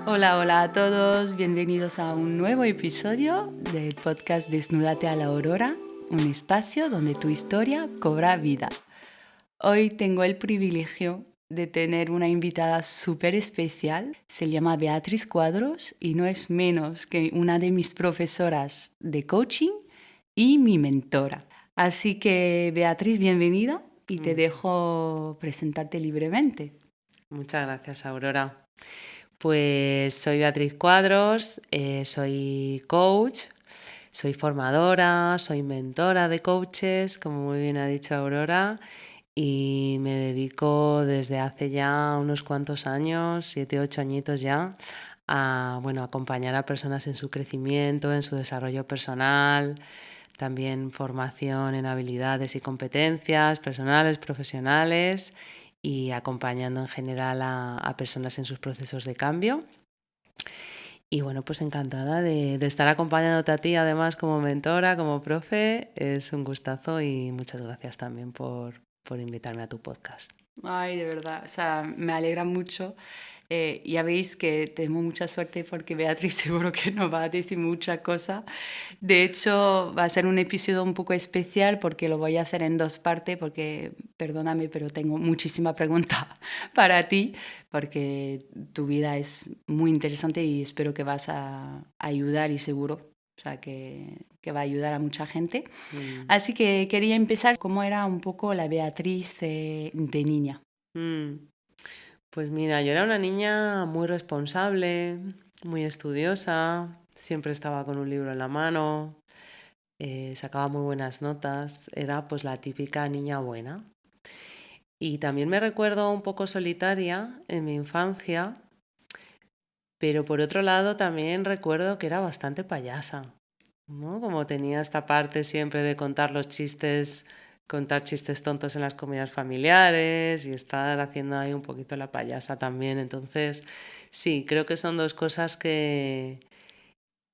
Hola, hola a todos, bienvenidos a un nuevo episodio del podcast Desnúdate a la Aurora, un espacio donde tu historia cobra vida. Hoy tengo el privilegio de tener una invitada súper especial, se llama Beatriz Cuadros y no es menos que una de mis profesoras de coaching y mi mentora. Así que Beatriz, bienvenida y te dejo presentarte libremente. Muchas gracias, Aurora. Pues soy Beatriz Cuadros, soy coach, soy formadora, soy mentora de coaches, como muy bien ha dicho Aurora, y me dedico desde hace ya unos cuantos años, 7, 8 añitos ya, a acompañar a personas en su crecimiento, en su desarrollo personal, también formación en habilidades y competencias personales, profesionales y acompañando en general a personas en sus procesos de cambio. Y bueno, pues encantada de estar acompañándote a ti, además como mentora, como profe. Es un gustazo y muchas gracias también por invitarme a tu podcast. Ay, de verdad, o sea, me alegra mucho. Ya veis que tengo mucha suerte porque Beatriz seguro que nos va a decir muchas cosas. De hecho, va a ser un episodio un poco especial porque lo voy a hacer en dos partes porque, perdóname, pero tengo muchísimas preguntas para ti porque tu vida es muy interesante y espero que vas a ayudar y seguro, o sea, que va a ayudar a mucha gente. Mm. Así que quería empezar cómo era un poco la Beatriz de niña. Mm. Pues mira, yo era una niña muy responsable, muy estudiosa, siempre estaba con un libro en la mano, sacaba muy buenas notas, era pues la típica niña buena. Y también me recuerdo un poco solitaria en mi infancia, pero por otro lado también recuerdo que era bastante payasa, ¿no? Como tenía esta parte siempre de contar los chistes, contar chistes tontos en las comidas familiares y estar haciendo ahí un poquito la payasa también. Entonces, sí, creo que son dos cosas que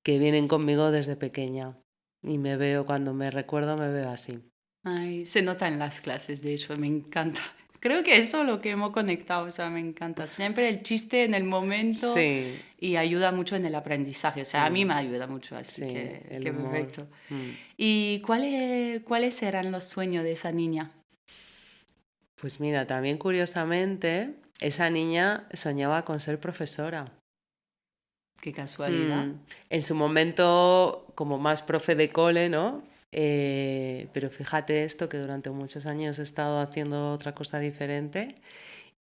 vienen conmigo desde pequeña. Y me veo, cuando me recuerdo, me veo así. Ay, se nota en las clases, de hecho, me encanta. Creo que eso es lo que hemos conectado, o sea, me encanta. Siempre el chiste en el momento Sí, y ayuda mucho en el aprendizaje, o sea, a mí me mm, ayuda mucho, así sí, el que humor. perfecto. Mm. ¿Y cuáles eran los sueños de esa niña? Pues mira, también curiosamente, esa niña soñaba con ser profesora. Qué casualidad. Mm. En su momento, como más profe de cole, ¿no? Pero fíjate esto, que durante muchos años he estado haciendo otra cosa diferente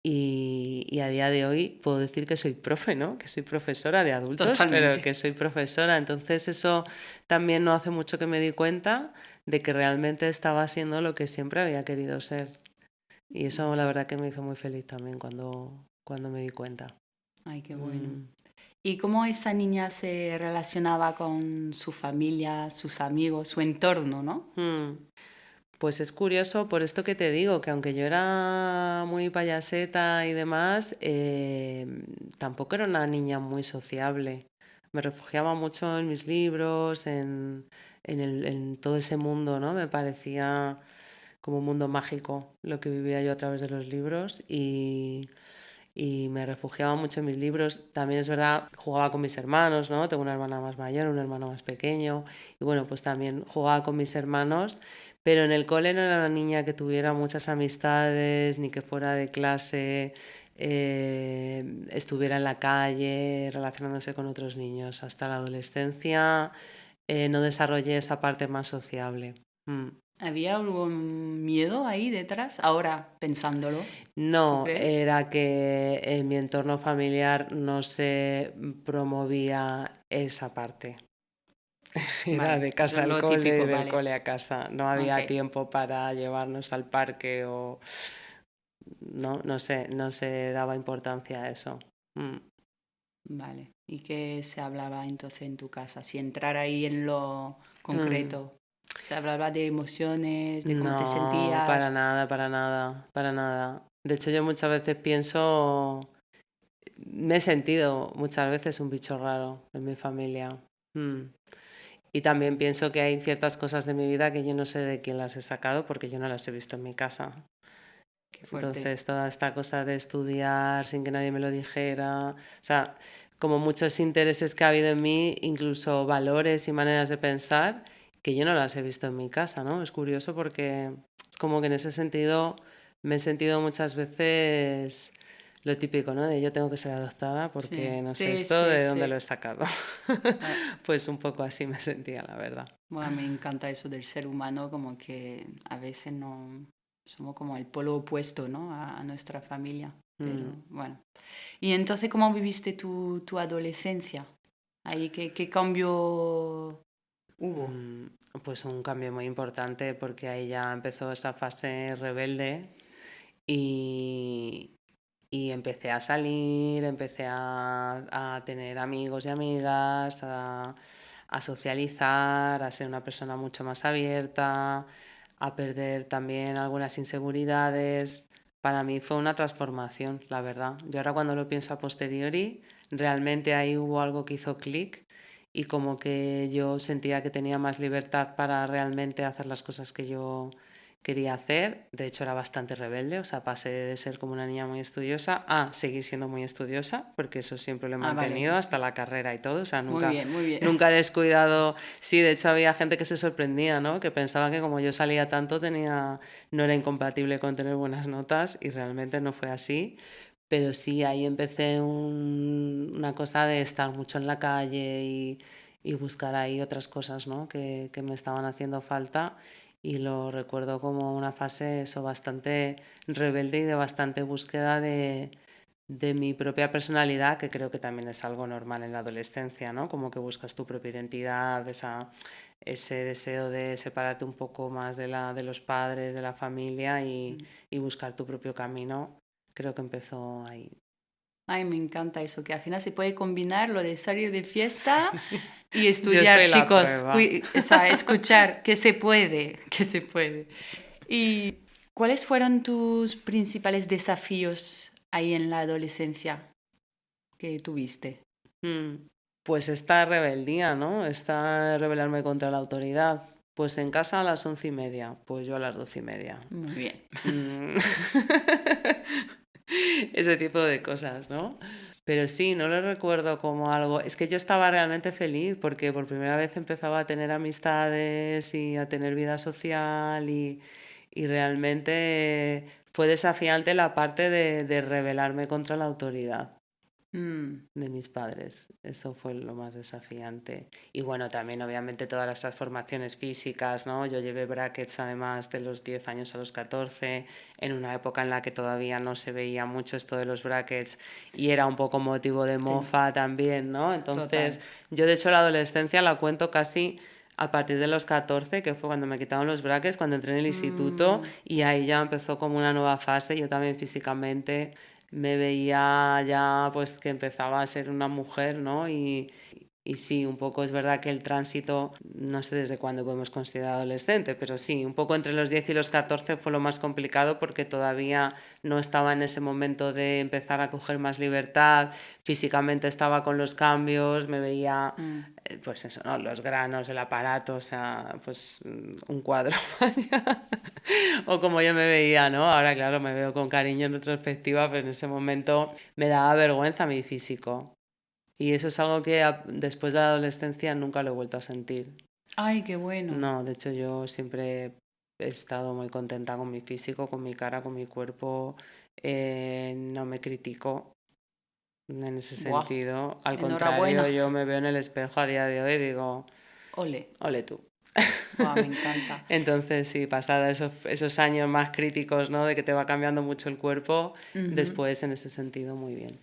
y a día de hoy puedo decir que soy profe, ¿no? Que soy profesora de adultos, pero Totalmente. que soy profesora. Entonces eso también no hace mucho que me di cuenta de que realmente estaba siendo lo que siempre había querido ser. Y eso la verdad que me hizo muy feliz también cuando me di cuenta. Ay, qué bueno. Mm. ¿Y cómo esa niña se relacionaba con su familia, sus amigos, su entorno, no? Mm. Pues es curioso por esto que te digo, que aunque yo era muy payaseta y demás, tampoco era una niña muy sociable. Me refugiaba mucho en mis libros, en todo ese mundo, ¿no? Me parecía como un mundo mágico lo que vivía yo a través de los libros y me refugiaba mucho en mis libros. También es verdad, jugaba con mis hermanos, ¿no? Tengo una hermana más mayor, un hermano más pequeño. Y bueno, pues también jugaba con mis hermanos. Pero en el cole no era una niña que tuviera muchas amistades, ni que fuera de clase, estuviera en la calle, relacionándose con otros niños. Hasta la adolescencia no desarrollé esa parte más sociable. Mm. ¿Había algún miedo ahí detrás? Ahora, pensándolo, ¿tú No, crees? era que en mi entorno familiar no se promovía esa parte. Era Vale, de eso casa es al lo cole y típico, del vale. cole a casa. No Ok, había tiempo para llevarnos al parque o no se daba importancia a eso. Mm. vale. ¿Y qué se hablaba entonces en tu casa? Si entrar ahí en lo Mm. concreto, se hablaba de emociones, de cómo te No, para sentías. nada, para nada, para nada. De hecho, yo muchas veces pienso, me he sentido muchas veces un bicho raro en mi familia. Mm. Y también pienso que hay ciertas cosas de mi vida que yo no sé de quién las he sacado porque yo no las he visto en mi casa. Qué fuerte. Entonces, toda esta cosa de estudiar sin que nadie me lo dijera, o sea, como muchos intereses que ha habido en mí, incluso valores y maneras de pensar, que yo no las he visto en mi casa, ¿no? Es curioso porque es como que en ese sentido me he sentido muchas veces lo típico, ¿no? De yo tengo que ser adoptada Sí, porque no sé sí, esto sí, de dónde lo sí. he sacado. Ah, Pues un poco así me sentía, la verdad. bueno, me encanta eso del ser humano, como que a veces no somos como el polo opuesto, ¿no? A nuestra familia. Pero Mm. bueno. Y entonces, ¿cómo viviste tu adolescencia? Ahí, ¿qué cambio hubo? Mm, Pues un cambio muy importante porque ahí ya empezó esa fase rebelde y, y empecé a salir, empecé a tener amigos y amigas, a socializar, a ser una persona mucho más abierta, a perder también algunas inseguridades. Para mí fue una transformación, la verdad. Yo ahora cuando lo pienso a posteriori, realmente ahí hubo algo que hizo clic y como que yo sentía que tenía más libertad para realmente hacer las cosas que yo quería hacer. De hecho era bastante rebelde, o sea, pasé de ser como una niña muy estudiosa a seguir siendo muy estudiosa, porque eso siempre lo he Ah, vale. mantenido hasta la carrera y todo, o sea, Muy bien, muy bien. nunca he descuidado. Sí, de hecho había gente que se sorprendía, ¿no? Que pensaba que como yo salía tanto no era incompatible con tener buenas notas y realmente no fue así. Pero sí, ahí empecé una cosa de estar mucho en la calle y buscar ahí otras cosas, ¿no? Que me estaban haciendo falta y lo recuerdo como una fase eso, bastante rebelde y de bastante búsqueda de mi propia personalidad, que creo que también es algo normal en la adolescencia, ¿no? Como que buscas tu propia identidad, ese deseo de separarte un poco más de los padres, de la familia y buscar tu propio camino. Creo que empezó ahí. Ay, me encanta eso, que al final se puede combinar lo de salir de fiesta y Yo estudiar, soy la chicos. prueba. O sea, escuchar, que se puede, que se puede. ¿Y cuáles fueron tus principales desafíos ahí en la adolescencia que tuviste? Mm. Pues esta rebeldía, ¿no? Esta rebelarme contra la autoridad. Pues en casa a las 11:30, pues yo a las 12:30. Muy bien. Mm. Ese tipo de cosas, ¿no? Pero sí, no lo recuerdo como algo. Es que yo estaba realmente feliz porque por primera vez empezaba a tener amistades y a tener vida social y realmente fue desafiante la parte de rebelarme contra la autoridad Mm, de mis padres. Eso fue lo más desafiante. Y bueno, también obviamente todas las transformaciones físicas, ¿no? Yo llevé brackets además de los 10 años a los 14, en una época en la que todavía no se veía mucho esto de los brackets y era un poco motivo de sí, mofa también, ¿no? Entonces, total. yo de hecho la adolescencia la cuento casi a partir de los 14, que fue cuando me quitaron los brackets, cuando entré en el instituto Mm, y ahí ya empezó como una nueva fase, yo también físicamente me veía ya pues que empezaba a ser una mujer, ¿no? Y sí, un poco es verdad que el tránsito, no sé desde cuándo podemos considerar adolescente, pero sí, un poco entre los 10 y los 14 fue lo más complicado porque todavía no estaba en ese momento de empezar a coger más libertad, físicamente estaba con los cambios, me veía, mm. pues eso, ¿no? Los granos, el aparato, o sea, pues un cuadro. O como yo me veía, ¿no? Ahora, claro, me veo con cariño en retrospectiva, pero en ese momento me daba vergüenza mi físico. Y eso es algo que después de la adolescencia nunca lo he vuelto a sentir. Ay, qué bueno. No, de hecho yo siempre he estado muy contenta con mi físico, con mi cara, con mi cuerpo. No me critico en ese Buah, sentido. Al enhorabuena. contrario, yo me veo en el espejo a día de hoy y digo, Ole. ole tú. Buah, me encanta. Entonces, sí, pasada esos años más críticos, ¿no? De que te va cambiando mucho el cuerpo, Ujú. después en ese sentido muy bien.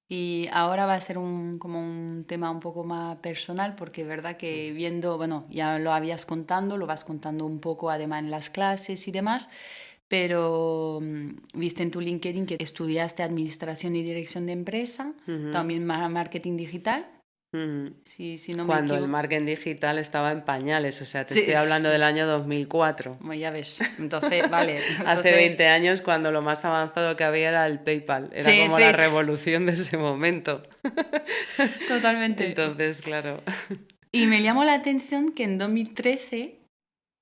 Y ahora va a ser como un tema un poco más personal, porque es verdad que viendo, bueno, ya lo habías contando, lo vas contando un poco además en las clases y demás, pero viste en tu LinkedIn que estudiaste Administración y Dirección de Empresa, Ujú, también Marketing Digital, ujú. si no me Cuando el equivoco. marketing digital estaba en pañales, o sea, te estoy Sí, hablando del año 2004. bueno, ya ves. Entonces, vale, Hace entonces, 20 años cuando lo más avanzado que había era el PayPal, era sí, como la sí, sí, revolución de ese momento. totalmente. Entonces, claro. Y me llamó la atención que en 2013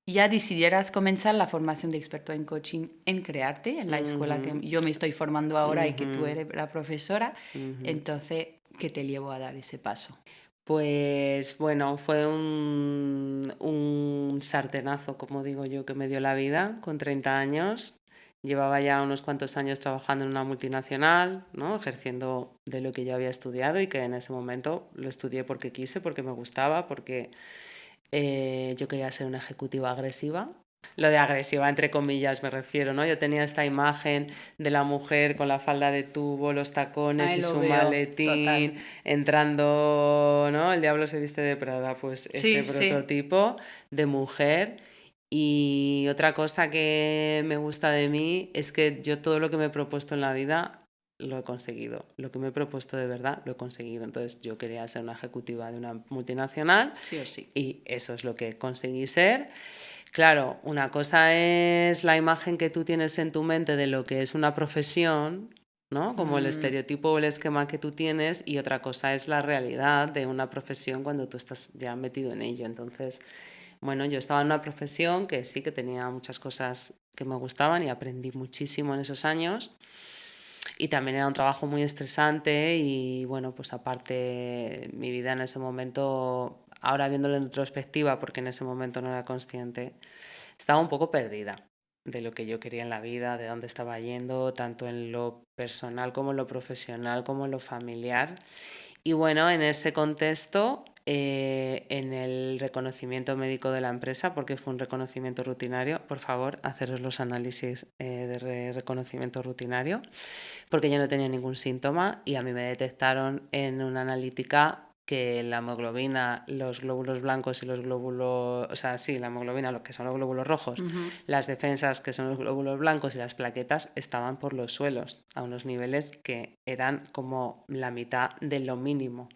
ya decidieras comenzar la formación de experto en coaching en Crearte, en la escuela que Ujú, yo me estoy formando ahora y que tú ujú, eres la profesora. ujú. Entonces, ¿Qué te llevó a dar ese paso? Pues bueno, fue un sartenazo, como digo yo, que me dio la vida con 30 años. Llevaba ya unos cuantos años trabajando en una multinacional, ¿no? Ejerciendo de lo que yo había estudiado y que en ese momento lo estudié porque quise, porque me gustaba, porque yo quería ser una ejecutiva agresiva. Lo de agresiva, entre comillas, me refiero, ¿no? Yo tenía esta imagen de la mujer con la falda de tubo, los tacones Ahí y lo su veo, maletín, total. entrando, ¿no? El diablo se viste de Prada, pues ese Sí, sí. prototipo de mujer. Y otra cosa que me gusta de mí es que yo todo lo que me he propuesto en la vida lo he conseguido. Lo que me he propuesto de verdad lo he conseguido. Entonces yo quería ser una ejecutiva de una multinacional Sí o sí. y eso es lo que conseguí ser. Claro, una cosa es la imagen que tú tienes en tu mente de lo que es una profesión, ¿no? Como el estereotipo o el esquema que tú tienes, y otra cosa es la realidad de una profesión cuando tú estás ya metido en ello. Entonces, bueno, yo estaba en una profesión que sí que tenía muchas cosas que me gustaban y aprendí muchísimo en esos años. Y también era un trabajo muy estresante y bueno, pues aparte mi vida en ese momento, ahora viéndolo en retrospectiva, porque en ese momento no era consciente, estaba un poco perdida de lo que yo quería en la vida, de dónde estaba yendo, tanto en lo personal como en lo profesional, como en lo familiar. Y bueno, en ese contexto, en el reconocimiento médico de la empresa, porque fue un reconocimiento rutinario, por favor, haceros los análisis de reconocimiento rutinario, porque yo no tenía ningún síntoma y a mí me detectaron en una analítica que la hemoglobina, los glóbulos blancos y los glóbulos, o sea, sí, la hemoglobina, lo que son los glóbulos rojos, las defensas, que son los glóbulos blancos, y las plaquetas estaban por los suelos, a unos niveles que eran como la mitad de lo mínimo,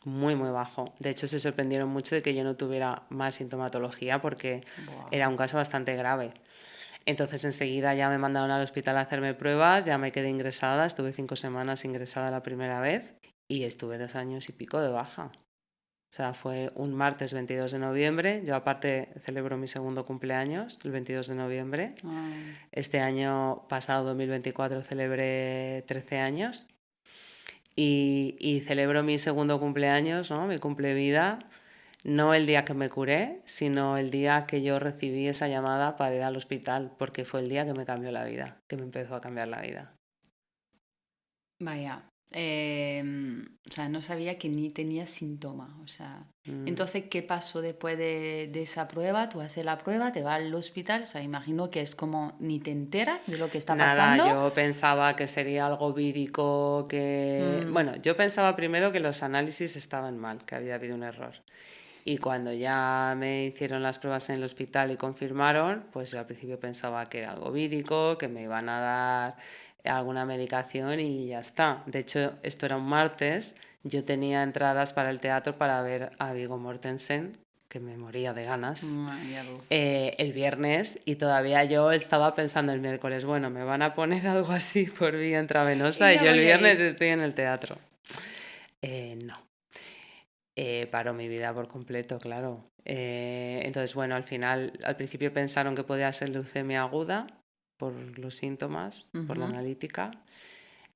muy, muy bajo. De hecho, se sorprendieron mucho de que yo no tuviera más sintomatología porque era un caso bastante grave. Entonces enseguida ya me mandaron al hospital a hacerme pruebas, ya me quedé ingresada, estuve 5 semanas ingresada la primera vez y estuve 2 años y pico de baja. O sea, fue un martes 22 de noviembre, yo aparte celebro mi segundo cumpleaños, el 22 de noviembre. Este año pasado, 2024, celebré 13 años y celebro mi segundo cumpleaños, ¿no? Mi cumplevida, no el día que me curé, sino el día que yo recibí esa llamada para ir al hospital, porque fue el día que me cambió la vida, que me empezó a cambiar la vida. Vaya, o sea, no sabía que ni tenía síntomas, o sea, entonces, ¿qué pasó después de esa prueba? Tú haces la prueba, te vas al hospital, o sea, imagino que es como ni te enteras de lo que está Nada, pasando. yo pensaba que sería algo vírico, que... Bueno, yo pensaba primero que los análisis estaban mal, que había habido un error. Y cuando ya me hicieron las pruebas en el hospital y confirmaron, pues yo al principio pensaba que era algo vírico, que me iban a dar alguna medicación y ya está. De hecho, esto era un martes, yo tenía entradas para el teatro para ver a Viggo Mortensen, que me moría de ganas, el viernes, y todavía yo estaba pensando el miércoles, bueno, me van a poner algo así por vía intravenosa Y y ya yo el voy a viernes ir. estoy en el teatro. No. Paró mi vida por completo, claro. Entonces, bueno, al final, al principio pensaron que podía ser leucemia aguda por los síntomas, por la analítica.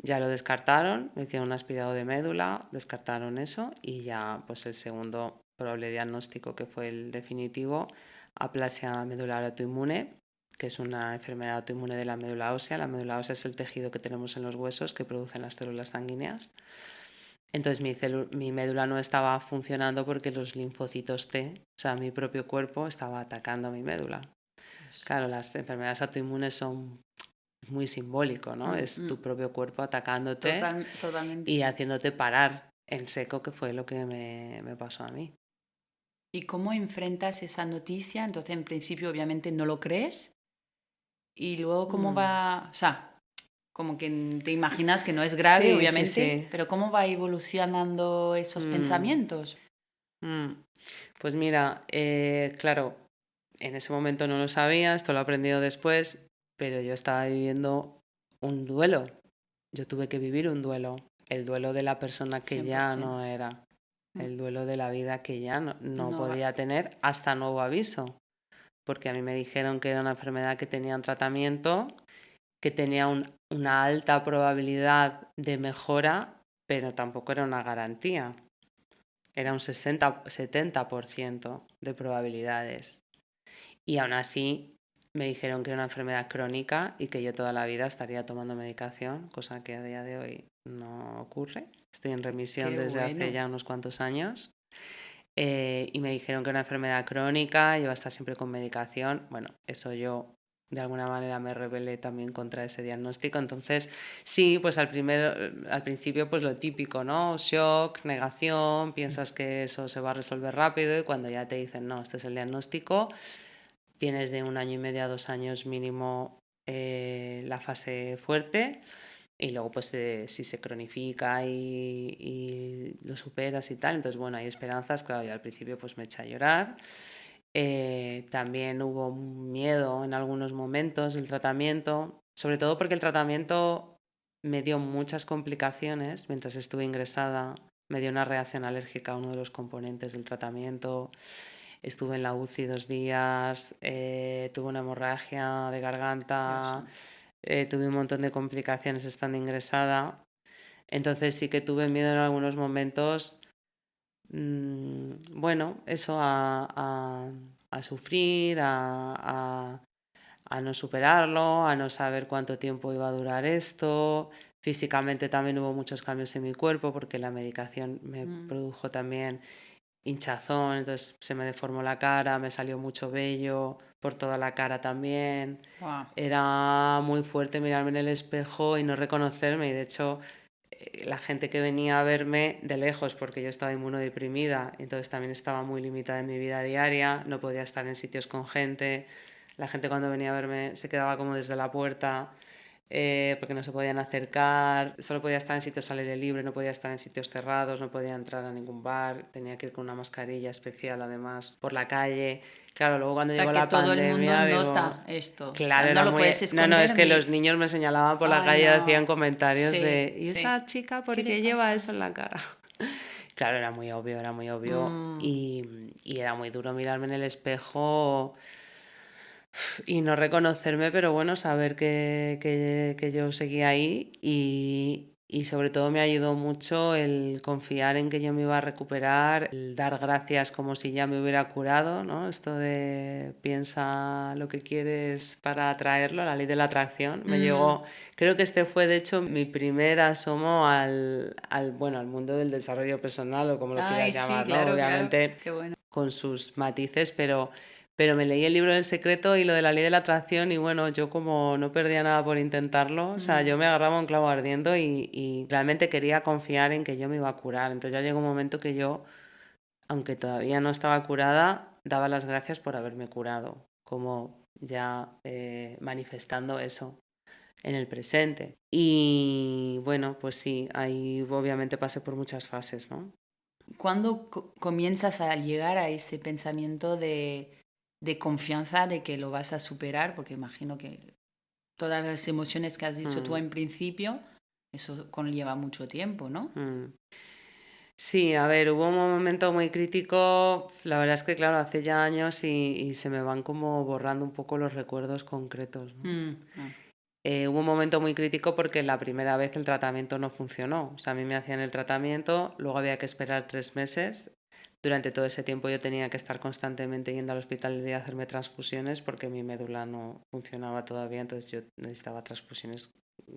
Ya lo descartaron, me hicieron un aspirado de médula, descartaron eso y ya pues el segundo probable diagnóstico, que fue el definitivo, aplasia medular autoinmune, que es una enfermedad autoinmune de la médula ósea. La médula ósea es el tejido que tenemos en los huesos que producen las células sanguíneas. Entonces mi médula no estaba funcionando porque los linfocitos T, o sea, mi propio cuerpo, estaba atacando a mi médula. Claro, las enfermedades autoinmunes son muy simbólico, ¿no? Es tu propio cuerpo atacándote Totalmente. y haciéndote parar en seco, que fue lo que me pasó a mí. ¿Y cómo enfrentas esa noticia? Entonces, en principio, obviamente, no lo crees. Y luego, ¿cómo va? O sea, como que te imaginas que no es grave, Sí, sí, obviamente, sí. pero ¿cómo va evolucionando esos pensamientos? Pues mira, claro, en ese momento no lo sabía, esto lo he aprendido después, pero yo estaba viviendo un duelo. Yo tuve que vivir un duelo, el duelo de la persona que ya 100%. no era, el duelo de la vida que ya no No va. podía tener hasta nuevo aviso, porque a mí me dijeron que era una enfermedad que tenía un tratamiento, que tenía una alta probabilidad de mejora, pero tampoco era una garantía. Era un 70% de probabilidades. Y aún así me dijeron que era una enfermedad crónica y que yo toda la vida estaría tomando medicación, cosa que a día de hoy no ocurre. Estoy en remisión Qué desde hace bueno. ya unos cuantos años. Y me dijeron que era una enfermedad crónica, iba a estar siempre con medicación. Bueno, eso yo de alguna manera me rebelé también contra ese diagnóstico. Entonces, sí, pues al principio pues lo típico, ¿no? Shock, negación, piensas que eso se va a resolver rápido y cuando ya te dicen, no, este es el diagnóstico, tienes de 1 año y medio a 2 años mínimo la fase fuerte. Y luego, pues, si se cronifica y lo superas y tal, entonces, bueno, hay esperanzas. Claro, yo al principio, pues, me eché a llorar. También hubo miedo en algunos momentos del tratamiento, sobre todo porque el tratamiento me dio muchas complicaciones mientras estuve ingresada. Me dio una reacción alérgica a uno de los componentes del tratamiento. Estuve en la UCI 2 días, tuve una hemorragia de garganta. Dios. Tuve un montón de complicaciones estando ingresada. Entonces sí que tuve miedo en algunos momentos, bueno, eso a sufrir, a no superarlo, a no saber cuánto tiempo iba a durar esto. Físicamente también hubo muchos cambios en mi cuerpo porque la medicación me produjo también hinchazón, entonces se me deformó la cara, me salió mucho vello por toda la cara también. Wow. Era muy fuerte mirarme en el espejo y no reconocerme, y de hecho la gente que venía a verme de lejos, porque yo estaba inmunodeprimida, entonces también estaba muy limitada en mi vida diaria, no podía estar en sitios con gente, la gente cuando venía a verme se quedaba como desde la puerta. Porque no se podían acercar, solo podía estar en sitios al aire libre, no podía estar en sitios cerrados, no podía entrar a ningún bar, tenía que ir con una mascarilla especial además por la calle. Claro, luego cuando O sea llegó que la todo el mundo pandemia, digo, nota esto. O sea, claro, no era lo muy... puedes No, no, es esconder que los ni... niños me señalaban por la Ay, calle y hacían no. comentarios Sí, de, ¿y sí. esa chica por ¿Qué le qué lleva pasa? eso en la cara? Claro, era muy obvio Mm, y era muy duro mirarme en el espejo y no reconocerme, pero bueno, saber que yo seguía ahí y sobre todo me ayudó mucho el confiar en que yo me iba a recuperar, el dar gracias como si ya me hubiera curado, ¿no? Esto de piensa lo que quieres para atraerlo, la ley de la atracción. Me mm. llegó, creo que este fue de hecho mi primer asomo bueno, al mundo del desarrollo personal o como lo Ay, quieras sí, llamar, ¿no? claro, claro. Obviamente Qué bueno. con sus matices, pero me leí el libro del secreto y lo de la ley de la atracción y bueno, yo como no perdía nada por intentarlo, o sea, yo me agarraba a un clavo ardiendo y realmente quería confiar en que yo me iba a curar. Entonces ya llegó un momento que yo, aunque todavía no estaba curada, daba las gracias por haberme curado, como ya manifestando eso en el presente. Y bueno, pues sí, ahí obviamente pasé por muchas fases, ¿no? ¿Cuándo comienzas a llegar a ese pensamiento de confianza de que lo vas a superar? Porque imagino que todas las emociones que has dicho tú Mm, en principio, eso conlleva mucho tiempo, ¿no? mm. Sí, a ver, hubo un momento muy crítico, la verdad es que claro, hace ya años y se me van como borrando un poco los recuerdos concretos, ¿no? Mm, ah, Hubo un momento muy crítico porque la primera vez el tratamiento no funcionó. O sea, a mí me hacían el tratamiento, luego había que esperar 3 meses. Durante todo ese tiempo yo tenía que estar constantemente yendo al hospital y hacerme transfusiones porque mi médula no funcionaba todavía, entonces yo necesitaba transfusiones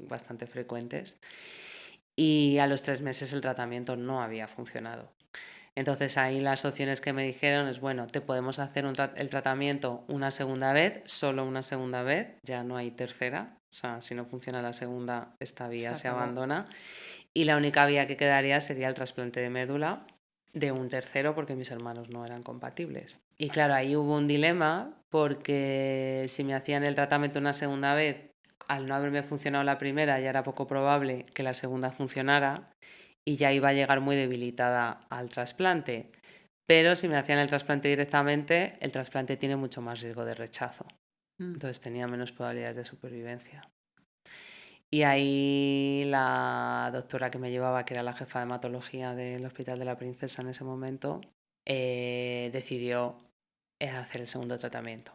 bastante frecuentes. Y a los 3 meses el tratamiento no había funcionado. Entonces ahí las opciones que me dijeron es, bueno, te podemos hacer el tratamiento una segunda vez, solo una segunda vez, ya no hay tercera, o sea, si no funciona la segunda, esta se vía se acabó. abandona. Y la única vía que quedaría sería el trasplante de médula de un tercero porque mis hermanos no eran compatibles. Y claro, ahí hubo un dilema porque si me hacían el tratamiento una segunda vez, al no haberme funcionado la primera, ya era poco probable que la segunda funcionara y ya iba a llegar muy debilitada al trasplante. Pero si me hacían el trasplante directamente, el trasplante tiene mucho más riesgo de rechazo. Mm. Entonces tenía menos probabilidades de supervivencia. Y ahí la doctora que me llevaba, que era la jefa de hematología del Hospital de la Princesa en ese momento, decidió hacer el segundo tratamiento.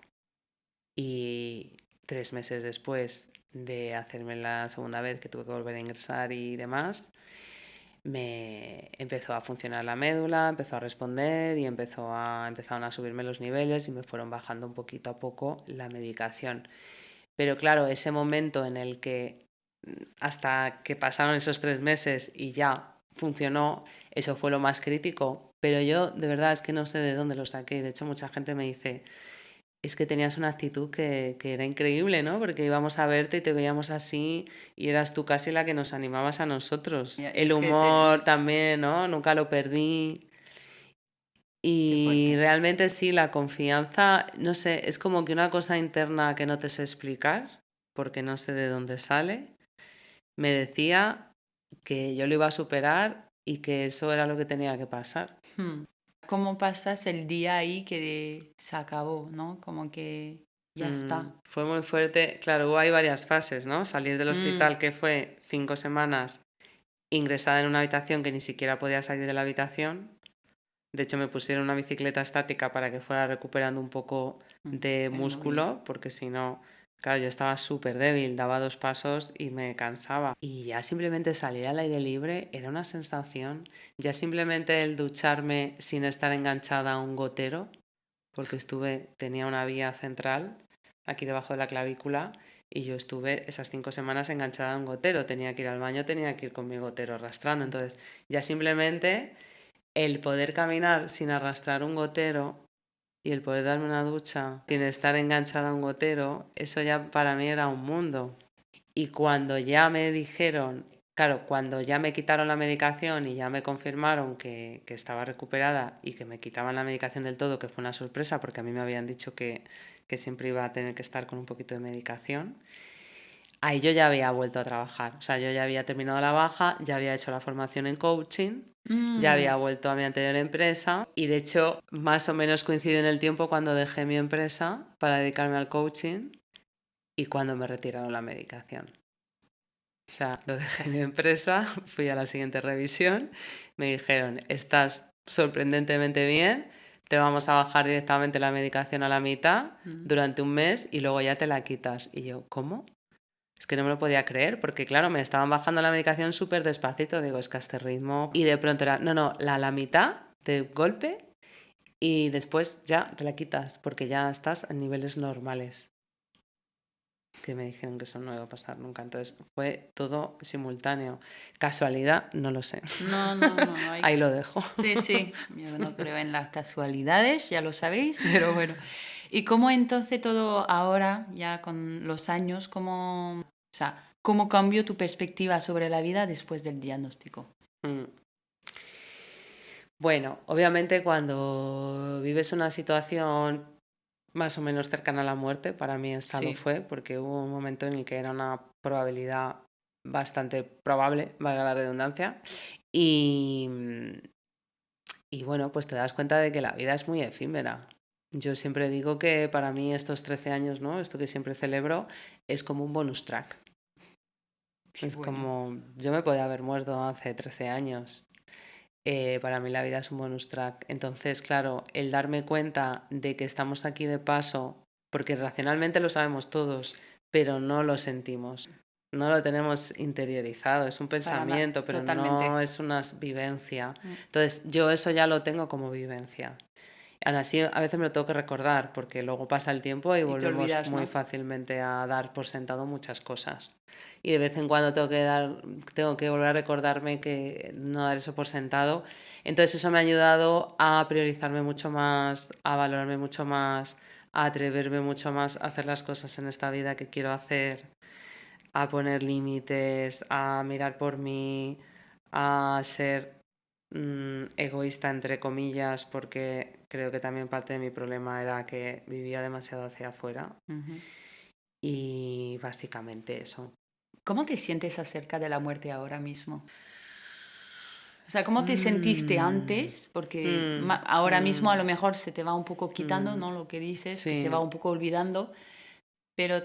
Y 3 meses después de hacerme la segunda vez, que tuve que volver a ingresar y demás, me empezó a funcionar la médula, empezó a responder y empezaron a subirme los niveles y me fueron bajando un poquito a poco la medicación. Pero claro, ese momento en el que hasta que pasaron esos 3 meses y ya funcionó, eso fue lo más crítico. Pero yo de verdad es que no sé de dónde lo saqué. De hecho, mucha gente me dice, es que tenías una actitud que era increíble, ¿no? Porque íbamos a verte y te veíamos así y eras tú casi la que nos animabas a nosotros. El Es que humor también, ¿no? Nunca lo perdí. qué Y fuerte. realmente sí, la confianza, no sé, es como que una cosa interna que no te sé explicar, porque no sé de dónde sale, me decía que yo lo iba a superar y que eso era lo que tenía que pasar. Hmm. ¿Cómo pasas el día ahí que se acabó, ¿no? Como que ya está. Fue muy fuerte. Claro, hay varias fases, ¿no? Salir del Mm, hospital, que fue 5 semanas ingresada en una habitación que ni siquiera podía salir de la habitación. De hecho, me pusieron una bicicleta estática para que fuera recuperando un poco de muy bien. músculo, porque si no, claro, yo estaba súper débil, daba 2 pasos y me cansaba. Y ya simplemente salir al aire libre era una sensación, ya simplemente el ducharme sin estar enganchada a un gotero, porque tenía una vía central aquí debajo de la clavícula y yo estuve esas 5 semanas enganchada a un gotero, tenía que ir al baño, tenía que ir con mi gotero arrastrando, entonces ya simplemente el poder caminar sin arrastrar un gotero y el poder darme una ducha sin estar enganchada a un gotero, eso ya para mí era un mundo. Y cuando ya me dijeron, claro, cuando ya me quitaron la medicación y ya me confirmaron que estaba recuperada y que me quitaban la medicación del todo, que fue una sorpresa porque a mí me habían dicho que siempre iba a tener que estar con un poquito de medicación, ahí yo ya había vuelto a trabajar. O sea, yo ya había terminado la baja, ya había hecho la formación en coaching, ya Mm, había vuelto a mi anterior empresa y de hecho más o menos coincidió en el tiempo cuando dejé mi empresa para dedicarme al coaching y cuando me retiraron la medicación. O sea, lo dejé en mi empresa, fui a la siguiente revisión, me dijeron, estás sorprendentemente bien, te vamos a bajar directamente la medicación a la mitad mm. durante un mes y luego ya te la quitas. Y yo, ¿cómo? Es que no me lo podía creer porque, claro, me estaban bajando la medicación súper despacito. Digo, es que a este ritmo. Y de pronto era, no, no, la mitad de golpe y después ya te la quitas porque ya estás en niveles normales. Que me dijeron que eso no iba a pasar nunca. Entonces fue todo simultáneo. Casualidad, no lo sé. No, no, no, no hay Ahí que... lo dejo. Sí, sí, yo no creo en las casualidades, ya lo sabéis, pero bueno. ¿Y cómo entonces todo ahora, ya con los años, cómo, o sea, cómo cambió tu perspectiva sobre la vida después del diagnóstico? Mm. Bueno, obviamente cuando vives una situación más o menos cercana a la muerte, para mí esta lo Sí. fue, porque hubo un momento en el que era una probabilidad bastante probable, valga la redundancia, y, y bueno, pues te das cuenta de que la vida es muy efímera. Yo siempre digo que para mí estos 13 años, ¿no? Esto que siempre celebro, es como un bonus track. Qué Es bueno. como, yo me podía haber muerto hace 13 años. Para mí la vida es un bonus track. Entonces, claro, el darme cuenta de que estamos aquí de paso, porque racionalmente lo sabemos todos, pero no lo sentimos. No lo tenemos interiorizado, es un pensamiento, pero no Totalmente. es una vivencia. Mm. Entonces, yo eso ya lo tengo como vivencia. Aún así, a veces me lo tengo que recordar porque luego pasa el tiempo y Y te volvemos olvidas, muy ¿no? fácilmente a dar por sentado muchas cosas. Y de vez en cuando tengo que volver a recordarme que no dar eso por sentado. Entonces eso me ha ayudado a priorizarme mucho más, a valorarme mucho más, a atreverme mucho más a hacer las cosas en esta vida que quiero hacer, a poner límites, a mirar por mí, a ser egoísta entre comillas, porque creo que también parte de mi problema era que vivía demasiado hacia afuera. Ujú. Y básicamente eso. ¿Cómo te sientes acerca de la muerte ahora mismo? O sea, ¿cómo te sentiste Mm, antes? Porque mm, ahora mismo a lo mm, mejor se te va un poco quitando, mm. ¿no? Lo que dices, que se va Sí. un poco olvidando, pero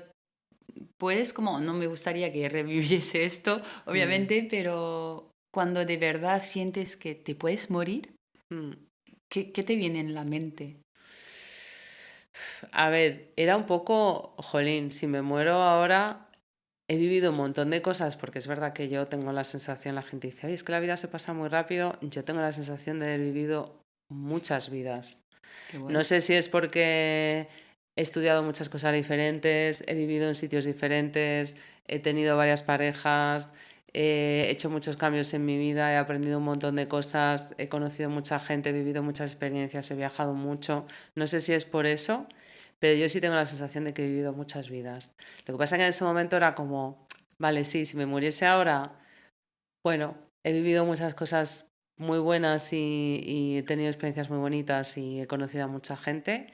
puedes como, no me gustaría que reviviese esto, Mm, obviamente, pero cuando de verdad sientes que te puedes morir, mm. ¿qué te viene en la mente? A ver, era un poco, jolín, si me muero ahora, he vivido un montón de cosas, porque es verdad que yo tengo la sensación, la gente dice, oye, es que la vida se pasa muy rápido. Yo tengo la sensación de haber vivido muchas vidas. Qué No bueno. sé si es porque he estudiado muchas cosas diferentes, he vivido en sitios diferentes, he tenido varias parejas, he hecho muchos cambios en mi vida, he aprendido un montón de cosas, he conocido mucha gente, he vivido muchas experiencias, he viajado mucho. No sé si es por eso, pero yo sí tengo la sensación de que he vivido muchas vidas. Lo que pasa es que en ese momento era como, vale, sí, si me muriese ahora, bueno, he vivido muchas cosas muy buenas y he tenido experiencias muy bonitas y he conocido a mucha gente,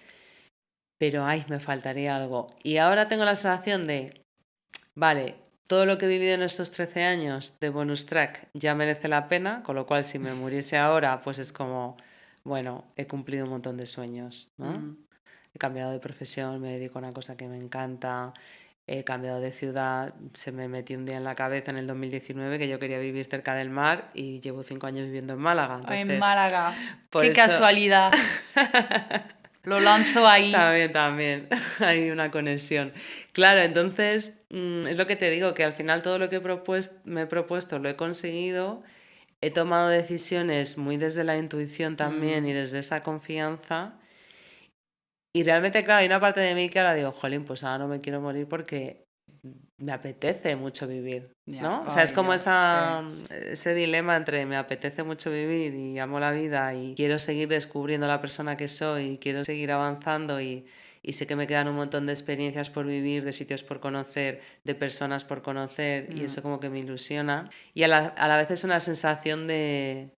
pero ay, me faltaría algo. Y ahora tengo la sensación de, vale, todo lo que he vivido en estos 13 años de bonus track ya merece la pena, con lo cual si me muriese ahora, pues es como, bueno, he cumplido un montón de sueños, ¿no? Mm. He cambiado de profesión, me dedico a una cosa que me encanta, he cambiado de ciudad, se me metió un día en la cabeza en el 2019 que yo quería vivir cerca del mar y llevo 5 años viviendo en Málaga, En entonces Málaga. por Qué eso casualidad. Lo lanzo ahí. también hay una conexión. Claro, entonces es lo que te digo, que al final todo lo que me he propuesto lo he conseguido, he tomado decisiones muy desde la intuición también y Mm, desde esa confianza. Y realmente, claro, hay una parte de mí que ahora digo, jolín, pues ahora no me quiero morir porque me apetece mucho vivir, ya, ¿no? O sea, es ay, como ya, sí. ese dilema entre me apetece mucho vivir y amo la vida y quiero seguir descubriendo la persona que soy y quiero seguir avanzando y sé que me quedan un montón de experiencias por vivir, de sitios por conocer, de personas por conocer y Mm, eso como que me ilusiona. Y a la vez es una sensación de,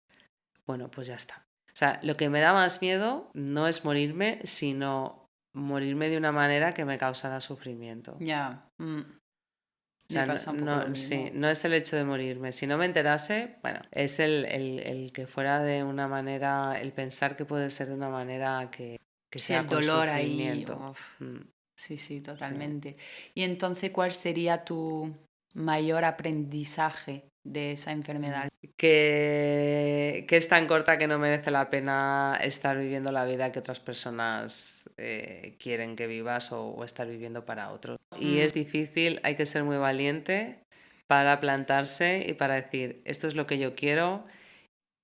bueno, pues ya está. O sea, lo que me da más miedo no es morirme, sino morirme de una manera que me causara sufrimiento. ya, O me sea, pasa un poco lo sí, mismo. no es el hecho de morirme. Si no me enterase, bueno, es el que fuera de una manera, el pensar que puede ser de una manera que Sí, sea el con dolor ahí. sufrimiento. Uf, Mm, sí, sí, sí. totalmente. Y entonces, ¿cuál sería tu mayor aprendizaje de esa enfermedad? Que es tan corta que no merece la pena estar viviendo la vida que otras personas quieren que vivas o estar viviendo para otros. Y Mm, es difícil, hay que ser muy valiente para plantarse y para decir, esto es lo que yo quiero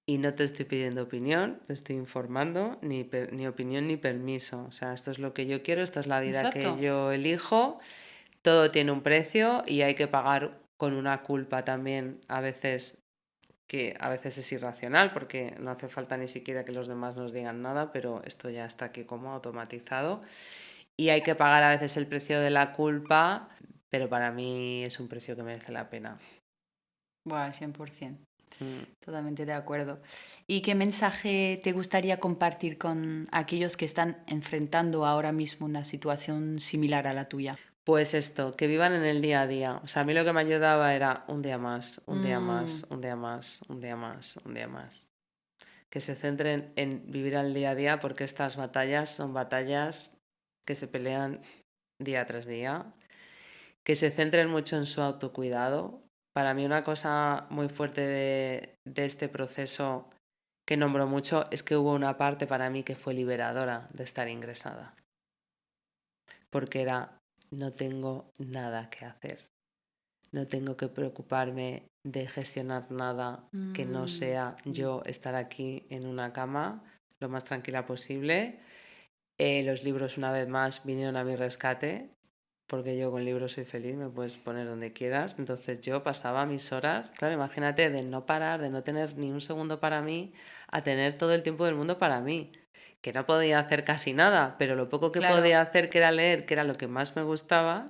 y no te estoy pidiendo opinión, te estoy informando, ni opinión ni permiso. O sea, esto es lo que yo quiero, esta es la vida que exacto. yo elijo, todo tiene un precio y hay que pagar con una culpa también a veces que a veces es irracional porque no hace falta ni siquiera que los demás nos digan nada, pero esto ya está aquí como automatizado y hay que pagar a veces el precio de la culpa, pero para mí es un precio que merece la pena. Buah, 100%. Mm. Totalmente de acuerdo. ¿Y qué mensaje te gustaría compartir con aquellos que están enfrentando ahora mismo una situación similar a la tuya? Pues esto, que vivan en el día a día. O sea, a mí lo que me ayudaba era un día más, un día Mm, más, un día más, un día más, un día más. Que se centren en vivir al día a día porque estas batallas son batallas que se pelean día tras día, que se centren mucho en su autocuidado. Para mí una cosa muy fuerte de este proceso que nombro mucho es que hubo una parte para mí que fue liberadora de estar ingresada, porque era no tengo nada que hacer, no tengo que preocuparme de gestionar nada que no mm, sea mm. yo estar aquí en una cama lo más tranquila posible. Los libros una vez más vinieron a mi rescate porque yo con libros soy feliz, me puedes poner donde quieras. Entonces yo pasaba mis horas, claro, imagínate, de no parar, de no tener ni un segundo para mí, a tener todo el tiempo del mundo para mí, que no podía hacer casi nada, pero lo poco que Claro, podía hacer, que era leer, que era lo que más me gustaba.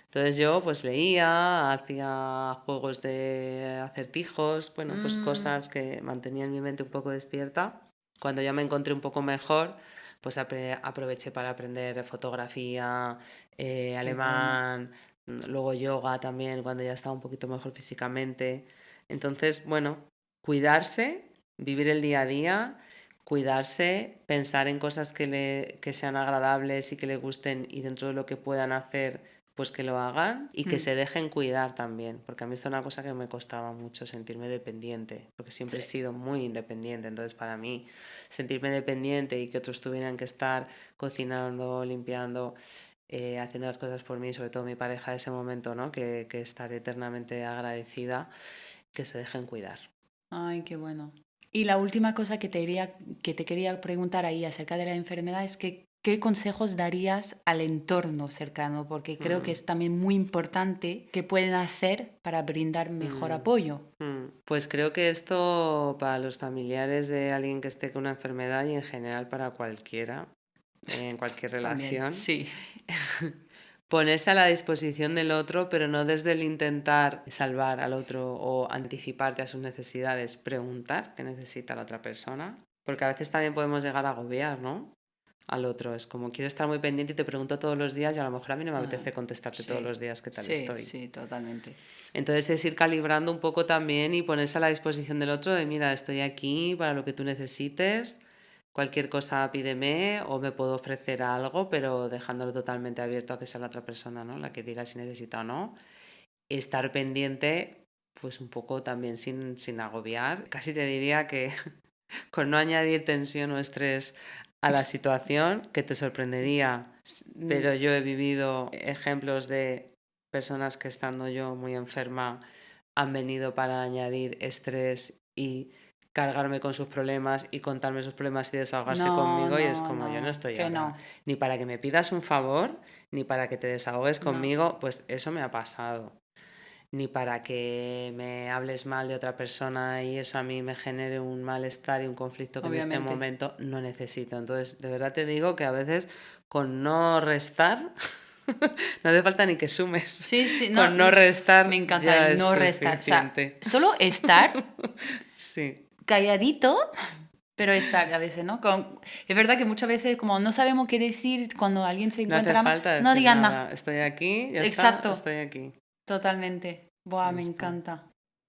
Entonces yo pues leía, hacía juegos de acertijos, bueno, pues mm, cosas que mantenían mi mente un poco despierta. Cuando ya me encontré un poco mejor, pues aproveché para aprender fotografía, qué bueno. alemán, luego yoga también, cuando ya estaba un poquito mejor físicamente. Entonces, bueno, cuidarse, vivir el día a día, cuidarse, pensar en cosas que sean agradables y que le gusten y dentro de lo que puedan hacer, pues que lo hagan y que Mm, se dejen cuidar también, porque a mí esto es una cosa que me costaba mucho, sentirme dependiente, porque siempre sí, he sido muy independiente, entonces para mí sentirme dependiente y que otros tuvieran que estar cocinando, limpiando, haciendo las cosas por mí, sobre todo mi pareja de ese momento, ¿no? Que estaré eternamente agradecida, que se dejen cuidar. Ay, qué bueno. Y la última cosa que te quería preguntar ahí acerca de la enfermedad es que ¿qué consejos darías al entorno cercano? Porque creo que es también muy importante qué pueden hacer para brindar mejor apoyo. Pues creo que esto para los familiares de alguien que esté con una enfermedad y en general para cualquiera, en cualquier También, relación, sí. ponerse a la disposición del otro, pero no desde el intentar salvar al otro o anticiparte a sus necesidades, preguntar qué necesita la otra persona, porque a veces también podemos llegar a agobiar, ¿no? Al otro, es como quiero estar muy pendiente y te pregunto todos los días y a lo mejor a mí no me apetece contestarte todos los días qué tal estoy. Sí, totalmente. Entonces es ir calibrando un poco también y ponerse a la disposición del otro de mira, estoy aquí para lo que tú necesites, cualquier cosa pídeme o me puedo ofrecer algo, pero dejándolo totalmente abierto a que sea la otra persona, ¿no? La que diga si necesita o no. Estar pendiente, pues un poco también sin agobiar. Casi te diría que con no añadir tensión o estrés a la situación, que te sorprendería, pero yo he vivido ejemplos de personas que estando yo muy enferma han venido para añadir estrés y cargarme con sus problemas y contarme sus problemas y desahogarse conmigo y es como yo no estoy ahora ni para que me pidas un favor ni para que te desahogues conmigo, pues eso me ha pasado. Ni para que me hables mal de otra persona y eso a mí me genere un malestar y un conflicto que en este momento no necesito. Entonces, de verdad te digo que a veces con no restar, no hace falta ni que sumes. Sí, con no restar me encanta ya el no es restar. O sea, suficiente. solo estar Sí. calladito, pero estar a veces, ¿no? Es verdad que muchas veces como no sabemos qué decir cuando alguien se No hace encuentra mal, falta decir no digan nada. nada. Estoy aquí, ya Exacto. está, estoy aquí. Totalmente. Buah, Ya me está. encanta.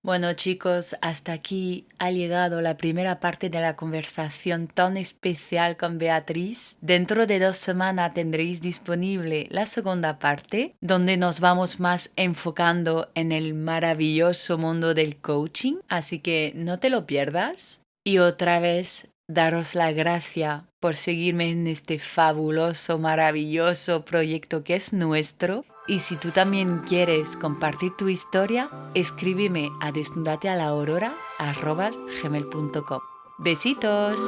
Bueno, chicos, hasta aquí ha llegado la primera parte de la conversación tan especial con Beatriz. Dentro de 2 semanas tendréis disponible la segunda parte, donde nos vamos más enfocando en el maravilloso mundo del coaching, así que no te lo pierdas. Y otra vez, daros la gracia por seguirme en este fabuloso, maravilloso proyecto que es nuestro. Y si tú también quieres compartir tu historia, escríbeme a desnudatealaurora@gmail.com. ¡Besitos!